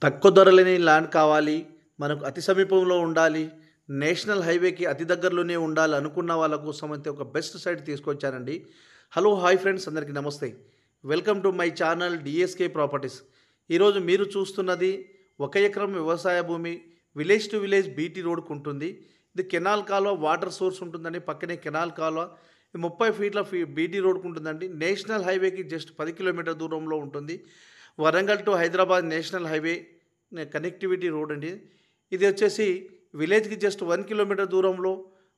తక్కువ ధరలేని ల్యాండ్ కావాలి, మనకు అతి సమీపంలో ఉండాలి, నేషనల్ హైవేకి అతి దగ్గరలోనే ఉండాలి అనుకున్న వాళ్ళ కోసం అయితే ఒక బెస్ట్ సైట్ తీసుకొచ్చానండి. హలో, హాయ్ ఫ్రెండ్స్, అందరికీ నమస్తే. Welcome to my channel DSK properties. ఈరోజు మీరు చూస్తున్నది 1 ఎకరం వ్యవసాయ భూమి, విలేజ్ టు విలేజ్ బీటీ రోడ్కు ఉంటుంది. ఇది కెనాల్ కాలువ, వాటర్ సోర్స్ ఉంటుందండి. పక్కనే కెనాల్ కాలువ 30 ఫీట్ల బీటీ రోడ్కు ఉంటుందండి. నేషనల్ హైవేకి జస్ట్ 10 కిలోమీటర్ దూరంలో ఉంటుంది. Warangal to Hyderabad national highway connectivity road అండి. ఇది వచ్చేసి విలేజ్కి జస్ట్ 1 కిలోమీటర్ దూరంలో,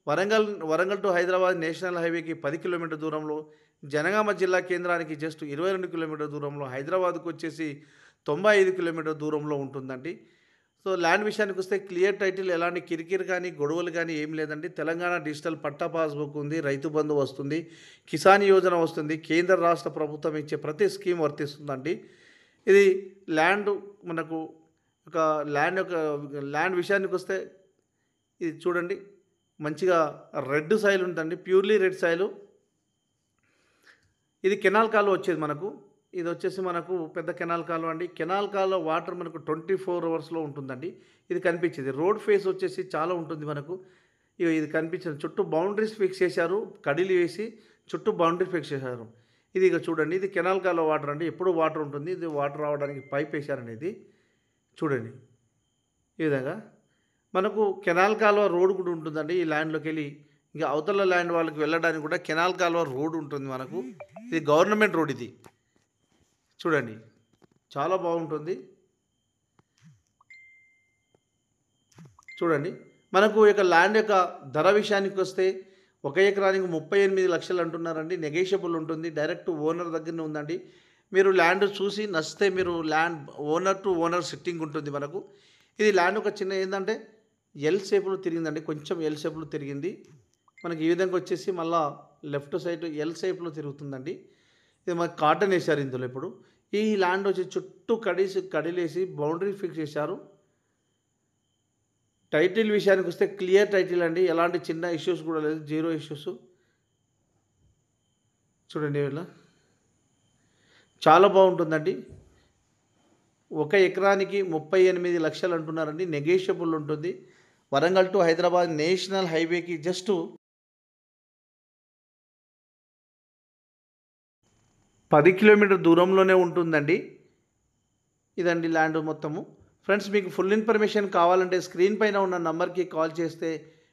వరంగల్ టు హైదరాబాద్ నేషనల్ హైవేకి 10 కిలోమీటర్ దూరంలో, జనగామ జిల్లా కేంద్రానికి జస్ట్ 22 కిలోమీటర్ దూరంలో, హైదరాబాద్కు వచ్చేసి 95 కిలోమీటర్ దూరంలో ఉంటుందండి. సో ల్యాండ్ విషయానికి వస్తే క్లియర్ టైటిల్, ఎలాంటి కిరికిరి కానీ గొడవలు కానీ ఏం లేదండి. తెలంగాణ డిజిటల్ పట్టా పాస్బుక్ ఉంది, రైతు బంధు వస్తుంది, కిసాన్ యోజన వస్తుంది, కేంద్ర రాష్ట్ర ప్రభుత్వం ఇచ్చే ప్రతి స్కీమ్ వర్తిస్తుందండి. ఇది ల్యాండ్ మనకు ఒక ల్యాండ్ విషయానికి వస్తే ఇది చూడండి, మంచిగా రెడ్ సాయిల్ ఉంటుందండి, ప్యూర్లీ రెడ్ సాయిల్. ఇది కెనాల్ కాలువ వచ్చేది మనకు. ఇది వచ్చేసి మనకు పెద్ద కెనాల్ కాలువ అండి. కెనాల్ కాలువ వాటర్ మనకు 24 అవర్స్లో ఉంటుందండి. ఇది కనిపించేది రోడ్ ఫేస్ వచ్చేసి చాలా ఉంటుంది మనకు. ఇది కనిపించేది. చుట్టూ బౌండరీస్ ఫిక్స్ చేశారు, కడిలు వేసి చుట్టూ బౌండరీ ఫిక్స్ చేశారు. ఇది ఇక చూడండి, ఇది కెనాల్ కాలువ వాటర్ అండి. ఎప్పుడు వాటర్ ఉంటుంది. ఇది వాటర్ రావడానికి పైప్ వేశారండి. ఇది చూడండి, ఈ విధంగా మనకు కెనాల్ కాలువ రోడ్ కూడా ఉంటుందండి. ఈ ల్యాండ్లోకి వెళ్ళి ఇంకా అవతల ల్యాండ్ వాళ్ళకి వెళ్ళడానికి కూడా కెనాల్ కాలువ రోడ్ ఉంటుంది మనకు. ఇది గవర్నమెంట్ రోడ్. ఇది చూడండి, చాలా బాగుంటుంది. చూడండి, మనకు ఇక ల్యాండ్ యొక్క ధర విషయానికి వస్తే 1 ఎకరానికి 38 లక్షలు అంటున్నారండి. నెగోషియబుల్ ఉంటుంది. డైరెక్ట్ ఓనర్ దగ్గరనే ఉందండి. మీరు ల్యాండ్ చూసి నచ్చితే మీరు land owner to owner sitting ఉంటుంది మనకు. ఇది ల్యాండ్ ఒక చిన్న ఏంటంటే ఎల్ షేప్లో తిరిగిందండి, కొంచెం ఎల్ షేప్లో తిరిగింది మనకి. ఈ విధంగా వచ్చేసి మళ్ళా లెఫ్ట్ సైడ్ ఎల్ షేప్లో తిరుగుతుందండి. ఇది మనకి కాటన్ వేశారు ఇందులో. ఇప్పుడు ఈ ల్యాండ్ వచ్చి చుట్టూ కడిలేసి బౌండరీ ఫిక్స్ చేశారు. టైటిల్ విషయానికి వస్తే క్లియర్ టైటిల్ అండి, ఎలాంటి చిన్న ఇష్యూస్ కూడా లేదు, జీరో ఇష్యూస్. చూడండి, ఇలా చాలా బాగుంటుందండి. 1 ఎకరానికి 38 లక్షలు అంటున్నారండి. నెగోషియబుల్ ఉంటుంది. వరంగల్ టు హైదరాబాద్ నేషనల్ హైవేకి జస్ట్ 10 కిలోమీటర్ దూరంలోనే ఉంటుందండి. ఇదండి ల్యాండ్ మొత్తము. ఫ్రెండ్స్, మీకు ఫుల్ ఇన్ఫర్మేషన్ కావాలంటే స్క్రీన్ పైన ఉన్న నంబర్కి కాల్ చేస్తే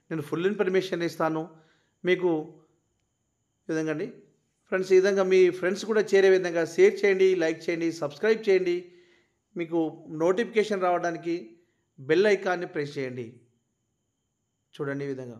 నేను ఫుల్ ఇన్ఫర్మేషన్ ఇస్తాను మీకు. ఈ విధంగా అండి ఫ్రెండ్స్, ఈ విధంగా మీ ఫ్రెండ్స్ కూడా చేరే విధంగా షేర్ చేయండి, లైక్ చేయండి, సబ్స్క్రైబ్ చేయండి. మీకు నోటిఫికేషన్ రావడానికి బెల్ ఐకాన్ని ప్రెస్ చేయండి. చూడండి ఈ విధంగా.